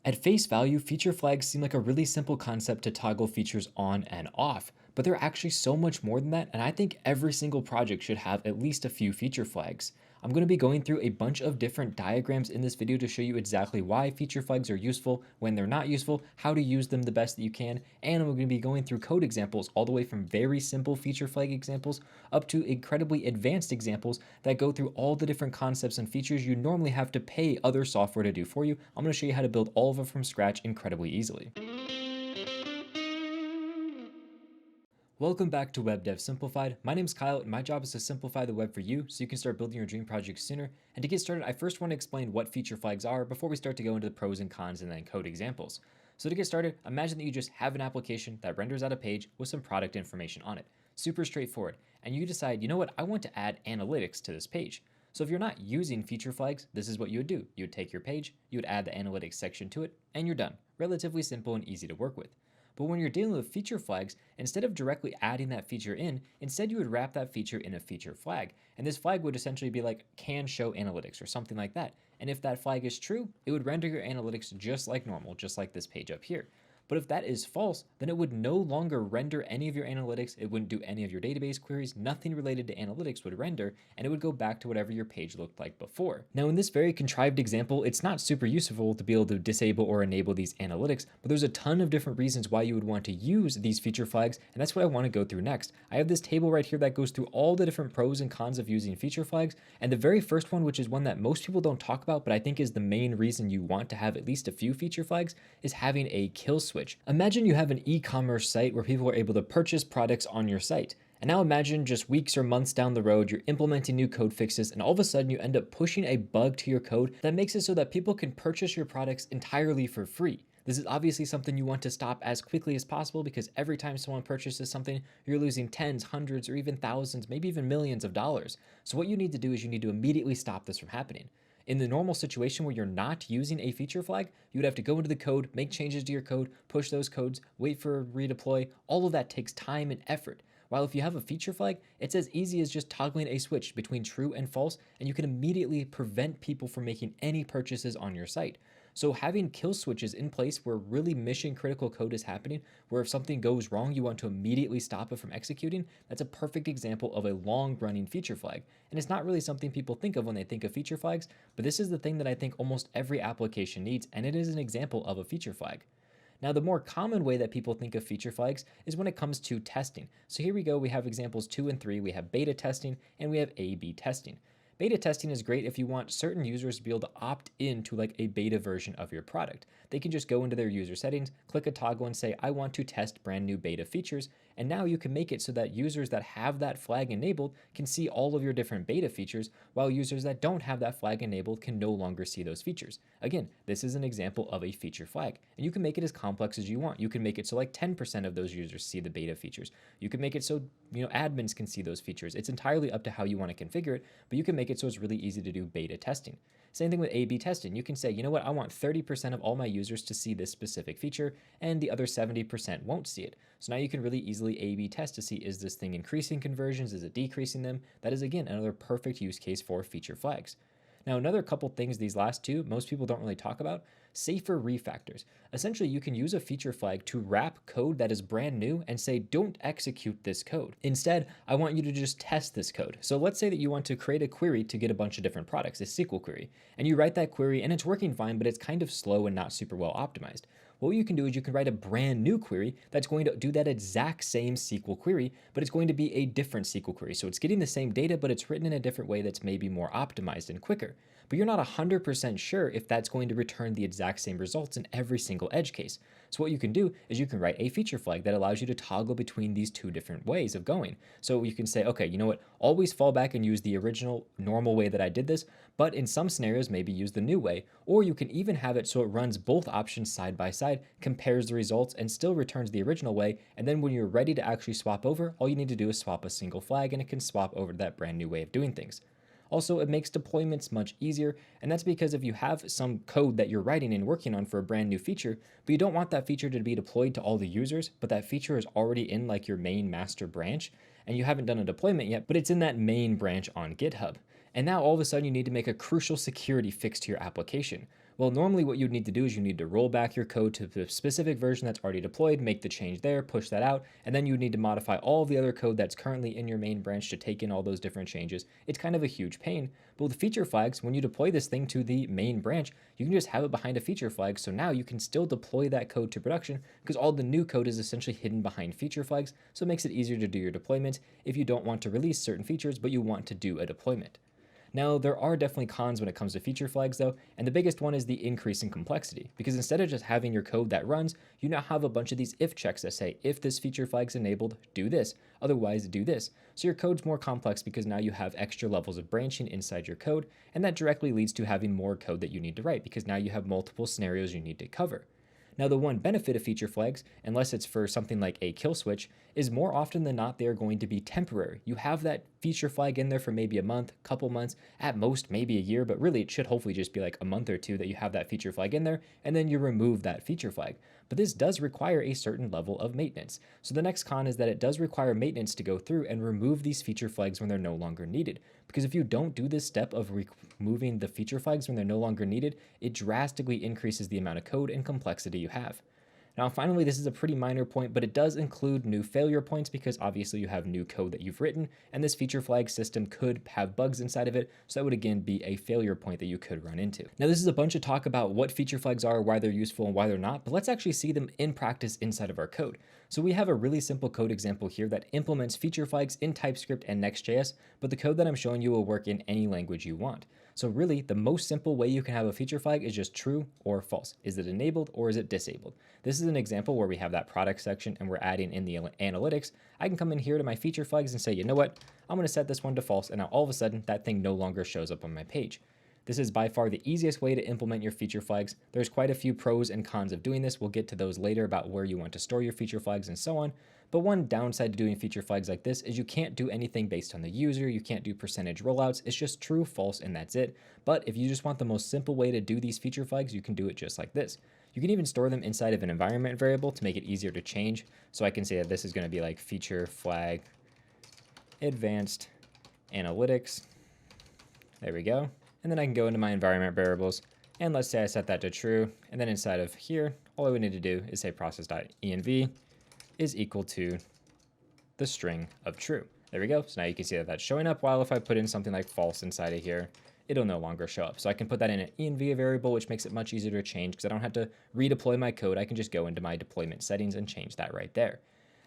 At face value, feature flags seem like a really simple concept to toggle features on and off, but they're actually so much more than that, and I think every single project should have at least a few feature flags. I'm going to be going through a bunch of different diagrams in this video to show you exactly why feature flags are useful, when they're not useful, how to use them the best that you can, and I'm going to be going through code examples all the way from very simple feature flag examples up to incredibly advanced examples that go through all the different concepts and features you normally have to pay other software to do for you. I'm going to show you how to build all of them from scratch incredibly easily. Welcome back to Web Dev Simplified. My name is Kyle, and my job is to simplify the web for you so you can start building your dream projects sooner. And to get started, I first want to explain what feature flags are before we start to go into the pros and cons and then code examples. So to get started, imagine that you just have an application that renders out a page with some product information on it. Super straightforward. And you decide, you know what, I want to add analytics to this page. So if you're not using feature flags, this is what you would do. You would take your page, you would add the analytics section to it, and you're done. Relatively simple and easy to work with. But when you're dealing with feature flags, instead of directly adding that feature in, instead you would wrap that feature in a feature flag. And this flag would essentially be like can show analytics or something like that. And if that flag is true, it would render your analytics just like normal, just like this page up here. But if that is false, then it would no longer render any of your analytics. It wouldn't do any of your database queries. Nothing related to analytics would render, and it would go back to whatever your page looked like before. Now, in this very contrived example, it's not super useful to be able to disable or enable these analytics, but there's a ton of different reasons why you would want to use these feature flags, and that's what I want to go through next. I have this table right here that goes through all the different pros and cons of using feature flags, and the very first one, which is one that most people don't talk about, but I think is the main reason you want to have at least a few feature flags, is having a kill switch. Imagine you have an e-commerce site where people are able to purchase products on your site. And now imagine just weeks or months down the road, you're implementing new code fixes, and all of a sudden you end up pushing a bug to your code that makes it so that people can purchase your products entirely for free. This is obviously something you want to stop as quickly as possible because every time someone purchases something, you're losing tens, hundreds, or even thousands, maybe even millions of dollars. So what you need to do is you need to immediately stop this from happening. In the normal situation where you're not using a feature flag, you would have to go into the code, make changes to your code, push those codes, wait for a redeploy. All of that takes time and effort. While if you have a feature flag, it's as easy as just toggling a switch between true and false, and you can immediately prevent people from making any purchases on your site. So having kill switches in place where really mission critical code is happening, where if something goes wrong, you want to immediately stop it from executing, that's a perfect example of a long running feature flag. And it's not really something people think of when they think of feature flags, but this is the thing that I think almost every application needs, and it is an example of a feature flag. Now, the more common way that people think of feature flags is when it comes to testing. So here we go, we have examples 2 and 3, we have beta testing, and we have A/B testing. Beta testing is great if you want certain users to be able to opt into like a beta version of your product. They can just go into their user settings, click a toggle and say, I want to test brand new beta features. And now you can make it so that users that have that flag enabled can see all of your different beta features, while users that don't have that flag enabled can no longer see those features. Again, this is an example of a feature flag, and you can make it as complex as you want. You can make it so like 10% of those users see the beta features. You can make it so, admins can see those features. It's entirely up to how you want to configure it, but you can make it so it's really easy to do beta testing. Same thing with A/B testing. You can say, you know what, I want 30% of all my users to see this specific feature, and the other 70% won't see it. So now you can really easily A/B test to see, is this thing increasing conversions? Is it decreasing them? That is, again, another perfect use case for feature flags. Now, another couple things, these last two, most people don't really talk about, safer refactors. Essentially, you can use a feature flag to wrap code that is brand new and say, don't execute this code. Instead, I want you to just test this code. So let's say that you want to create a query to get a bunch of different products, a SQL query, and you write that query and it's working fine, but it's kind of slow and not super well optimized. What you can do is you can write a brand new query that's going to do that exact same SQL query, but it's going to be a different SQL query. So it's getting the same data, but it's written in a different way that's maybe more optimized and quicker. But you're not 100% sure if that's going to return the exact same results in every single edge case. So what you can do is you can write a feature flag that allows you to toggle between these two different ways of going. So you can say, okay, you know what, always fall back and use the original normal way that I did this, but in some scenarios, maybe use the new way. Or you can even have it so it runs both options side by side, compares the results, and still returns the original way. And then when you're ready to actually swap over, all you need to do is swap a single flag and it can swap over to that brand new way of doing things. Also, it makes deployments much easier, and that's because if you have some code that you're writing and working on for a brand new feature, but you don't want that feature to be deployed to all the users, but that feature is already in like your main master branch, and you haven't done a deployment yet, but it's in that main branch on GitHub. And now all of a sudden you need to make a crucial security fix to your application. Well, normally what you'd need to do is you need to roll back your code to the specific version that's already deployed, make the change there, push that out, and then you need to modify all of the other code that's currently in your main branch to take in all those different changes. It's kind of a huge pain, but with feature flags, when you deploy this thing to the main branch, you can just have it behind a feature flag, so now you can still deploy that code to production because all the new code is essentially hidden behind feature flags, so it makes it easier to do your deployment if you don't want to release certain features, but you want to do a deployment. Now, there are definitely cons when it comes to feature flags though, and the biggest one is the increase in complexity, because instead of just having your code that runs, you now have a bunch of these if checks that say, if this feature flag's enabled, do this, otherwise do this. So your code's more complex because now you have extra levels of branching inside your code, and that directly leads to having more code that you need to write, because now you have multiple scenarios you need to cover. Now, the one benefit of feature flags, unless it's for something like a kill switch, is more often than not they are going to be temporary. You have that feature flag in there for maybe a month, couple months, at most maybe a year, but really it should hopefully just be like a month or two that you have that feature flag in there, and then you remove that feature flag. But this does require a certain level of maintenance. So the next con is that it does require maintenance to go through and remove these feature flags when they're no longer needed. Because if you don't do this step of removing the feature flags when they're no longer needed, it drastically increases the amount of code and complexity you have. Now, finally, this is a pretty minor point, but it does include new failure points because obviously you have new code that you've written, and this feature flag system could have bugs inside of it, so that would again be a failure point that you could run into. Now, this is a bunch of talk about what feature flags are, why they're useful, and why they're not, but let's actually see them in practice inside of our code. So we have a really simple code example here that implements feature flags in TypeScript and next.js, but the code that I'm showing you will work in any language you want. So really, the most simple way you can have a feature flag is just true or false. Is it enabled or is it disabled? This is an example where we have that product section and we're adding in the analytics. I can come in here to my feature flags and say, you know what? I'm going to set this one to false, and now all of a sudden that thing no longer shows up on my page. This is by far the easiest way to implement your feature flags. There's quite a few pros and cons of doing this. We'll get to those later about where you want to store your feature flags and so on. But one downside to doing feature flags like this is you can't do anything based on the user. You can't do percentage rollouts. It's just true, false, and that's it. But if you just want the most simple way to do these feature flags, you can do it just like this. You can even store them inside of an environment variable to make it easier to change. So I can say that this is going to be like feature flag advanced analytics. There we go. And then I can go into my environment variables, and let's say I set that to true, and then inside of here, all I would need to do is say process.env is equal to the string of true. There we go. So now you can see that that's showing up, while if I put in something like false inside of here, it'll no longer show up. So I can put that in an env variable, which makes it much easier to change because I don't have to redeploy my code. I can just go into my deployment settings and change that right there.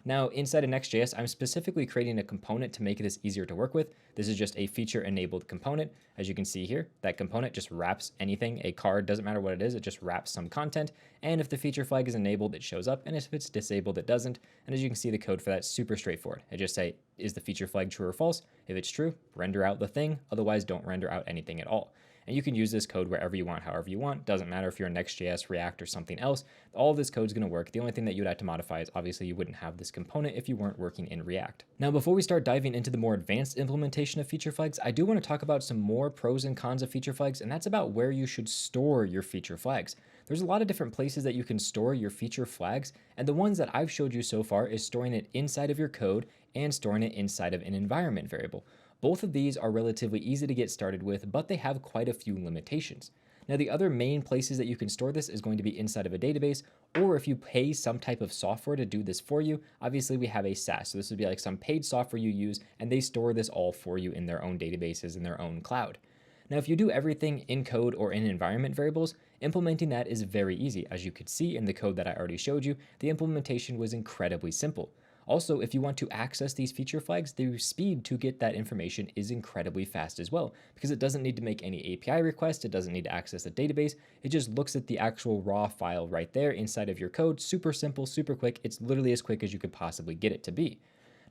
Now, inside of next.js, I'm specifically creating a component to make this easier to work with. This is just a feature-enabled component. As you can see here, that component just wraps anything, a card, doesn't matter what it is, it just wraps some content. And if the feature flag is enabled, it shows up. And if it's disabled, it doesn't. And as you can see, the code for that is super straightforward. I just say, is the feature flag true or false? If it's true, render out the thing. Otherwise, don't render out anything at all. And you can use this code wherever you want, however you want. Doesn't matter if you're in Next.js, React, or something else. All of this code is going to work. The only thing that you'd have to modify is obviously you wouldn't have this component if you weren't working in React. Now, before we start diving into the more advanced implementation of feature flags, I do want to talk about some more pros and cons of feature flags, and that's about where you should store your feature flags. There's a lot of different places that you can store your feature flags, and the ones that I've showed you so far is storing it inside of your code and storing it inside of an environment variable. Both of these are relatively easy to get started with, but they have quite a few limitations. Now, the other main places that you can store this is going to be inside of a database, or if you pay some type of software to do this for you. Obviously, we have a SaaS, so this would be like some paid software you use, and they store this all for you in their own databases, in their own cloud. Now, if you do everything in code or in environment variables, implementing that is very easy. As you could see in the code that I already showed you, the implementation was incredibly simple. Also, if you want to access these feature flags, the speed to get that information is incredibly fast as well, because it doesn't need to make any API requests, it doesn't need to access a database, it just looks at the actual raw file right there inside of your code. Super simple, super quick, it's literally as quick as you could possibly get it to be.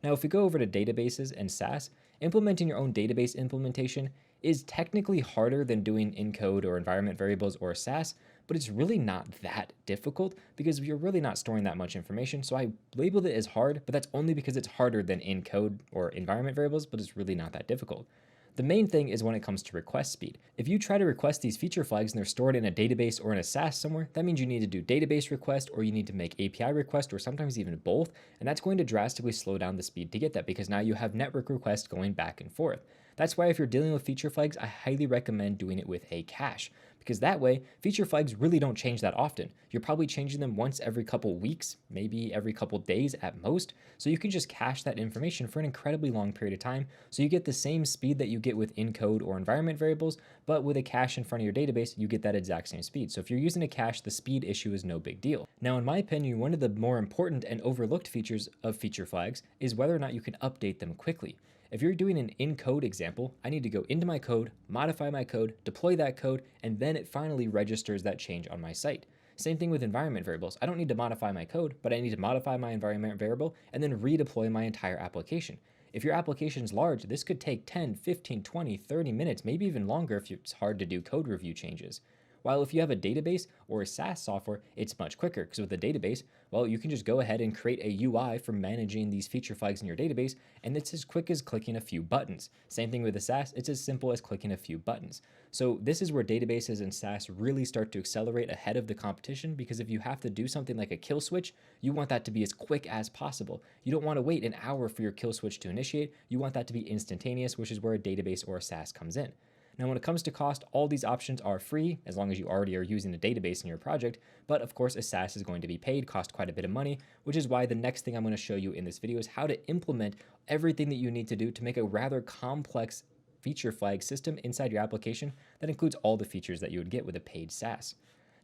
Now, if we go over to databases and SaaS, implementing your own database implementation is technically harder than doing in code or environment variables or SaaS, but it's really not that difficult because you're really not storing that much information. So I labeled it as hard, but that's only because it's harder than in code or environment variables, but it's really not that difficult. The main thing is when it comes to request speed. If you try to request these feature flags and they're stored in a database or in a SaaS somewhere, that means you need to do database request or you need to make API request or sometimes even both, and that's going to drastically slow down the speed to get that because now you have network requests going back and forth. That's why if you're dealing with feature flags, I highly recommend doing it with a cache, because that way feature flags really don't change that often. You're probably changing them once every couple weeks, maybe every couple days at most. So you can just cache that information for an incredibly long period of time. So you get the same speed that you get with encode or environment variables, but with a cache in front of your database, you get that exact same speed. So if you're using a cache, the speed issue is no big deal. Now, in my opinion, one of the more important and overlooked features of feature flags is whether or not you can update them quickly. If you're doing an in-code example, I need to go into my code, modify my code, deploy that code, and then it finally registers that change on my site. Same thing with environment variables. I don't need to modify my code, but I need to modify my environment variable and then redeploy my entire application. If your application is large, this could take 10, 15, 20, 30 minutes, maybe even longer if it's hard to do code review changes. While if you have a database or a SaaS software, it's much quicker because with a database, well, you can just go ahead and create a UI for managing these feature flags in your database, and it's as quick as clicking a few buttons. Same thing with a SaaS, it's as simple as clicking a few buttons. So this is where databases and SaaS really start to accelerate ahead of the competition, because if you have to do something like a kill switch, you want that to be as quick as possible. You don't want to wait an hour for your kill switch to initiate. You want that to be instantaneous, which is where a database or a SaaS comes in. Now, when it comes to cost, all these options are free as long as you already are using a database in your project, but of course a SaaS is going to be paid, cost quite a bit of money, which is why the next thing I'm going to show you in this video is how to implement everything that you need to do to make a rather complex feature flag system inside your application that includes all the features that you would get with a paid SaaS.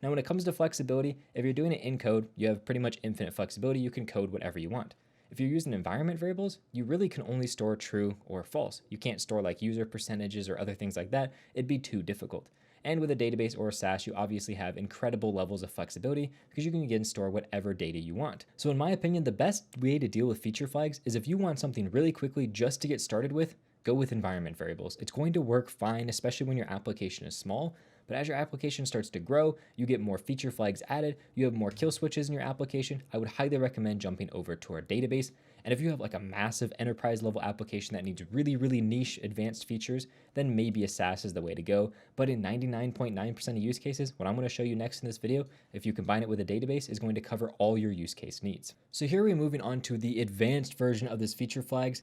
Now, when it comes to flexibility, if you're doing it in code, you have pretty much infinite flexibility. You can code whatever you want. If you're using environment variables, you really can only store true or false. You can't store like user percentages or other things like that. It'd be too difficult. And with a database or a SaaS, you obviously have incredible levels of flexibility because you can again store whatever data you want. So in my opinion, the best way to deal with feature flags is if you want something really quickly just to get started with, go with environment variables. It's going to work fine, especially when your application is small. But as your application starts to grow, you get more feature flags added, you have more kill switches in your application, I would highly recommend jumping over to our database. And if you have like a massive enterprise level application that needs really, really niche advanced features, then maybe a SaaS is the way to go. But in 99.9% of use cases, what I'm going to show you next in this video, if you combine it with a database, is going to cover all your use case needs. So here we're moving on to the advanced version of this feature flags.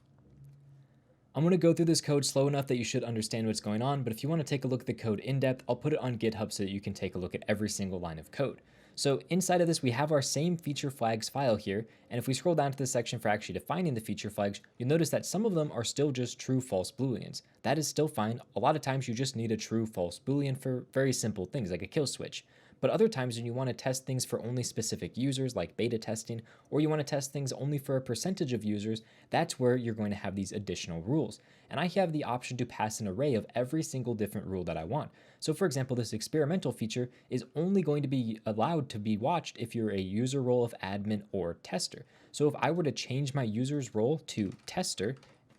I'm going to go through this code slow enough that you should understand what's going on, but if you want to take a look at the code in depth, I'll put it on GitHub so that you can take a look at every single line of code. So inside of this, we have our same feature flags file here, and if we scroll down to the section for actually defining the feature flags, you'll notice that some of them are still just true false booleans. That is still fine. A lot of times you just need a true false boolean for very simple things like a kill switch. But other times when you want to test things for only specific users like beta testing, or you want to test things only for a percentage of users, that's where you're going to have these additional rules. And I have the option to pass an array of every single different rule that I want. So for example, this experimental feature is only going to be allowed to be watched if you're a user role of admin or tester. So if I were to change my user's role to tester,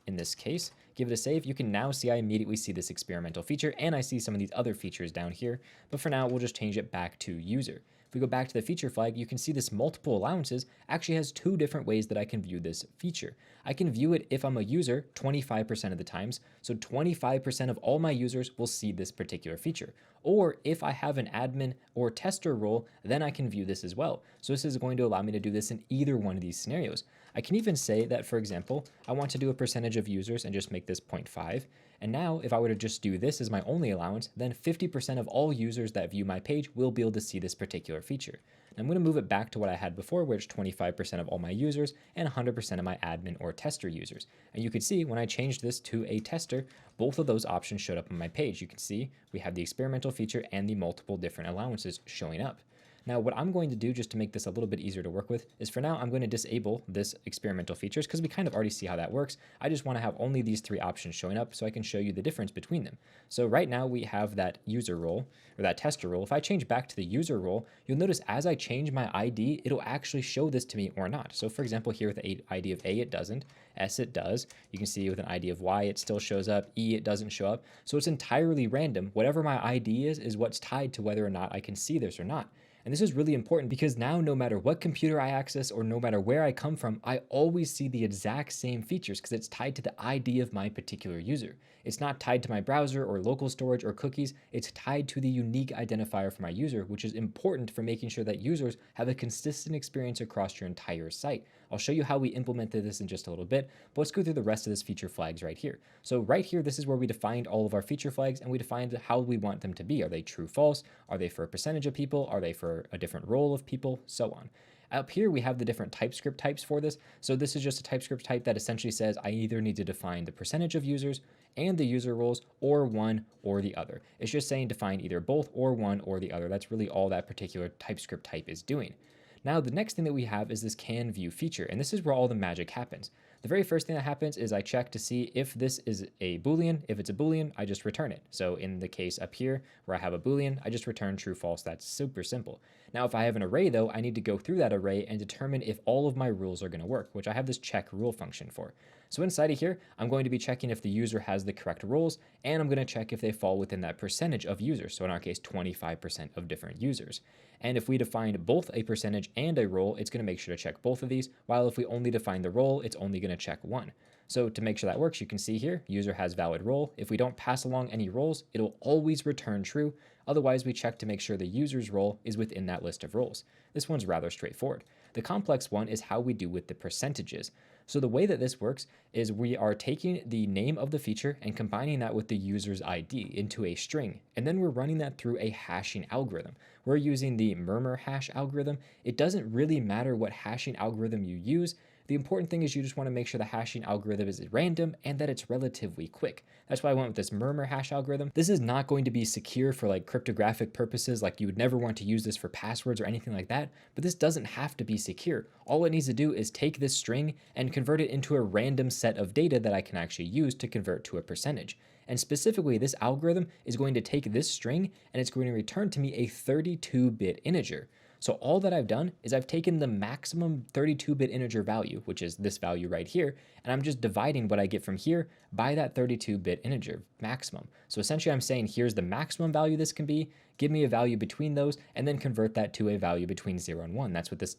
in this case, give it a save, you can now see I immediately see this experimental feature and I see some of these other features down here. But for now, we'll just change it back to user. If we go back to the feature flag, you can see this multiple allowances actually has two different ways that I can view this feature. I can view it if I'm a user 25% of the times, so 25% of all my users will see this particular feature. Or if I have an admin or tester role, then I can view this as well. So this is going to allow me to do this in either one of these scenarios. I can even say that, for example, I want to do a percentage of users and just make this 0.5. And now if I were to just do this as my only allowance, then 50% of all users that view my page will be able to see this particular feature. And I'm going to move it back to what I had before, where it's 25% of all my users and 100% of my admin or tester users. And you could see when I changed this to a tester, both of those options showed up on my page. You can see we have the experimental feature and the multiple different allowances showing up. Now, what I'm going to do just to make this a little bit easier to work with is for now, I'm going to disable this experimental features because we kind of already see how that works. I just want to have only these three options showing up so I can show you the difference between them. So right now we have that user role or that tester role. If I change back to the user role, you'll notice as I change my ID, it'll actually show this to me or not. So for example, here with the ID of A, it doesn't. S, it does. You can see with an ID of Y, it still shows up. E, it doesn't show up. So it's entirely random. Whatever my ID is what's tied to whether or not I can see this or not. And this is really important because now no matter what computer I access or no matter where I come from, I always see the exact same features because it's tied to the ID of my particular user. It's not tied to my browser or local storage or cookies. It's tied to the unique identifier for my user, which is important for making sure that users have a consistent experience across your entire site. I'll show you how we implemented this in just a little bit, but let's go through the rest of this feature flags right here. So right here, this is where we defined all of our feature flags and we defined how we want them to be. Are they true, false? Are they for a percentage of people? Are they for a different role of people? So on. Up here, we have the different TypeScript types for this. So this is just a TypeScript type that essentially says I either need to define the percentage of users and the user roles or one or the other. It's just saying define either both or one or the other. That's really all that particular TypeScript type is doing. Now, the next thing that we have is this can view feature, and this is where all the magic happens. The very first thing that happens is I check to see if this is a Boolean. If it's a Boolean, I just return it. So in the case up here where I have a Boolean, I just return true, false. That's super simple. Now, if I have an array though, I need to go through that array and determine if all of my rules are going to work, which I have this check rule function for. So inside of here, I'm going to be checking if the user has the correct roles, and I'm going to check if they fall within that percentage of users. So in our case, 25% of different users. And if we define both a percentage and a role, it's going to make sure to check both of these, while if we only define the role, it's only going to check one. So to make sure that works, you can see here, user has valid role. If we don't pass along any roles, it'll always return true. Otherwise, we check to make sure the user's role is within that list of roles. This one's rather straightforward. The complex one is how we do with the percentages. So the way that this works is we are taking the name of the feature and combining that with the user's ID into a string, and then we're running that through a hashing algorithm. We're using the murmur hash algorithm. It doesn't really matter what hashing algorithm you use. The important thing is you just want to make sure the hashing algorithm is random and that it's relatively quick. That's why I went with this murmur hash algorithm. This is not going to be secure for like cryptographic purposes, like you would never want to use this for passwords or anything like that, but this doesn't have to be secure. All it needs to do is take this string and convert it into a random set of data that I can actually use to convert to a percentage. And specifically, this algorithm is going to take this string and it's going to return to me a 32-bit integer. So all that I've done is I've taken the maximum 32-bit integer value, which is this value right here, and I'm just dividing what I get from here by that 32-bit integer maximum. So essentially I'm saying here's the maximum value this can be, give me a value between those, and then convert that to a value between 0 and 1. That's what this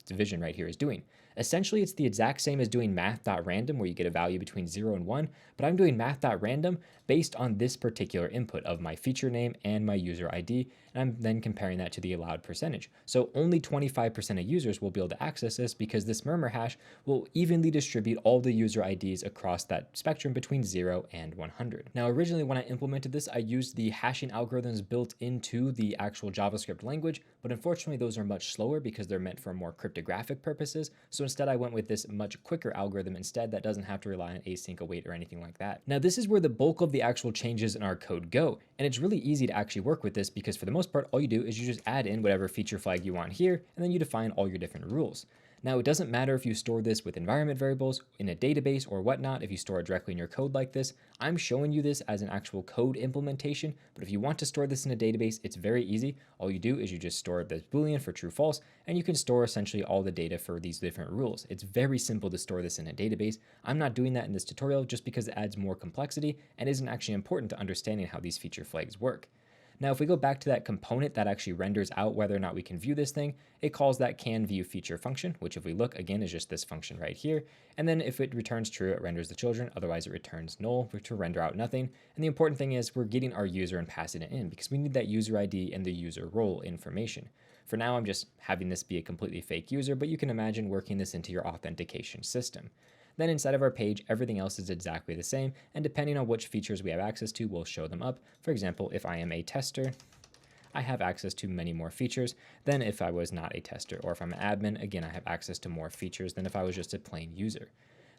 division right here is doing. Essentially, it's the exact same as doing math.random where you get a value between 0 and 1, but I'm doing math.random based on this particular input of my feature name and my user ID, and I'm then comparing that to the allowed percentage. So only 25% of users will be able to access this because this murmur hash will evenly distribute all the user IDs across that spectrum between 0 and 100. Now, originally when I implemented this, I used the hashing algorithms built into the actual JavaScript language, but unfortunately those are much slower because they're meant for more cryptographic purposes. So instead I went with this much quicker algorithm instead that doesn't have to rely on async await or anything like that. Now this is where the bulk of the actual changes in our code go, and it's really easy to actually work with this because for the most part all you do is you just add in whatever feature flag you want here, and then you define all your different rules. Now, it doesn't matter if you store this with environment variables in a database or whatnot, if you store it directly in your code like this. I'm showing you this as an actual code implementation, but if you want to store this in a database, it's very easy. All you do is you just store this Boolean for true, false, and you can store essentially all the data for these different rules. It's very simple to store this in a database. I'm not doing that in this tutorial just because it adds more complexity and isn't actually important to understanding how these feature flags work. Now, if we go back to that component that actually renders out whether or not we can view this thing, it calls that can view feature function, which if we look again is just this function right here. And then if it returns true, it renders the children. Otherwise it returns null to render out nothing. And the important thing is we're getting our user and passing it in because we need that user ID and the user role information. For now, I'm just having this be a completely fake user, but you can imagine working this into your authentication system. Then inside of our page, everything else is exactly the same, and depending on which features we have access to, we'll show them up. For example, if I am a tester, I have access to many more features than if I was not a tester, or if I'm an admin, again, I have access to more features than if I was just a plain user.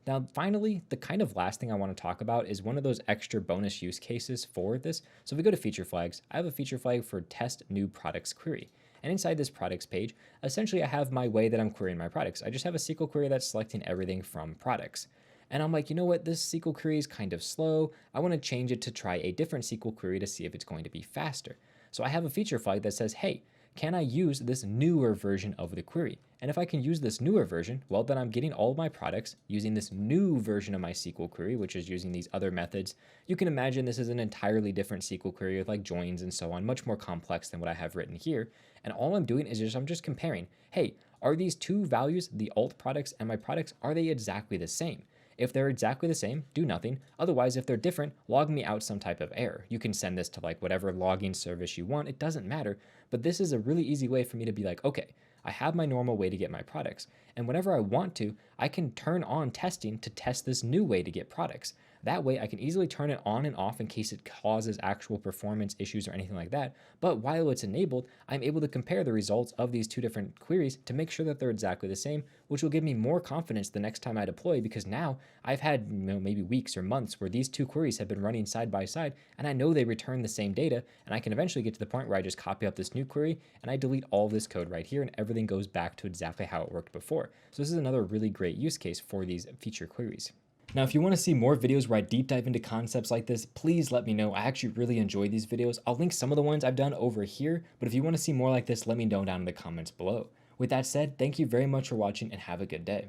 Now, finally, the kind of last thing I want to talk about is one of those extra bonus use cases for this. So if we go to feature flags, I have a feature flag for test new products query. And inside this products page, essentially I have my way that I'm querying my products. I just have a SQL query that's selecting everything from products. And I'm like, you know what, this SQL query is kind of slow. I want to change it to try a different SQL query to see if it's going to be faster. So I have a feature flag that says, hey, can I use this newer version of the query? And if I can use this newer version, well, then I'm getting all of my products using this new version of my SQL query, which is using these other methods. You can imagine this is an entirely different SQL query with like joins and so on, much more complex than what I have written here. And all I'm doing is I'm just comparing, hey, are these two values, the alt products and my products, are they exactly the same? If they're exactly the same, do nothing. Otherwise, if they're different, log me out some type of error. You can send this to like whatever logging service you want. It doesn't matter. But this is a really easy way for me to be like, okay, I have my normal way to get my products. And whenever I want to, I can turn on testing to test this new way to get products. That way, I can easily turn it on and off in case it causes actual performance issues or anything like that. But while it's enabled, I'm able to compare the results of these two different queries to make sure that they're exactly the same, which will give me more confidence the next time I deploy, because now I've had maybe weeks or months where these two queries have been running side by side, and I know they return the same data, and I can eventually get to the point where I just copy up this new query and I delete all of this code right here, and everything goes back to exactly how it worked before. So this is another really great use case for these feature queries. Now, if you want to see more videos where I deep dive into concepts like this, please let me know. I actually really enjoy these videos. I'll link some of the ones I've done over here, but if you want to see more like this, let me know down in the comments below. With that said, thank you very much for watching and have a good day.